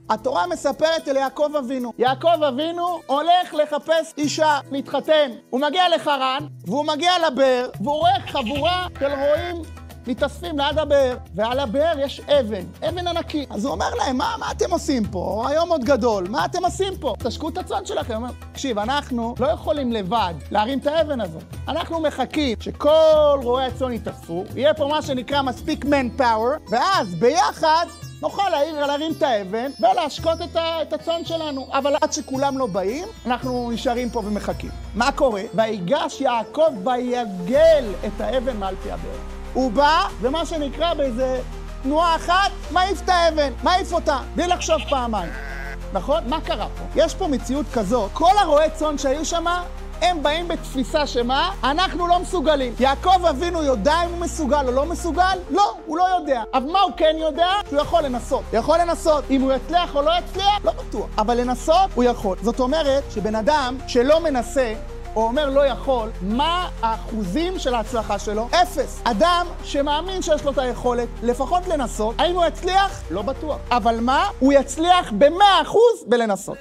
התורה מספרת אל יעקב אבינו. יעקב אבינו הולך לחפש אישה, להתחתן. הוא מגיע לחרן, והוא מגיע לבאר, והוא רואה חבורה של רועים מתאספים ליד הבאר, ועל הבאר יש אבן ענקי. אז הוא אומר להם, מה אתם עושים פה? היום עוד גדול, מה אתם עושים פה? תשקו את הצאן שלכם. הוא אומר, תקשיב, אנחנו לא יכולים לבד להרים את האבן הזאת. אנחנו מחכים שכל רועי הצאן יתאספו, יהיה פה מה שנקרא מספיק manpower, ואז ביחד נוכל להרים את האבן ולהשקות את הצאן שלנו. אבל עד שכולם לא באים, אנחנו נשארים פה ומחכים. מה קורה? ויגש יעקב ויגל את האבן מעל פי הבאר. הוא בא, ומה שנקרא באיזה תנועה אחת, מעיף את האבן, מעיף אותה, בלי לחשוב פעמיים. נכון? מה קרה פה? יש פה מציאות כזאת, כל הרועי צאן שהיו שם, הם באים בתפיסה שמה? אנחנו לא מסוגלים. יעקב אבינו יודע אם הוא מסוגל או לא מסוגל? לא, הוא לא יודע. אבל מה הוא כן יודע? שהוא יכול לנסות. יכול לנסות. אם הוא יצליח או לא יצליח? לא בטוח. אבל לנסות הוא יכול. זאת אומרת שבן אדם שלא מנסה, או אומר לא יכול, מה האחוזים של ההצלחה שלו? 0. אדם שמאמין שיש לו את היכולת לפחות לנסות, האם הוא יצליח? לא בטוח. אבל מה? הוא יצליח ב100% בלנסות.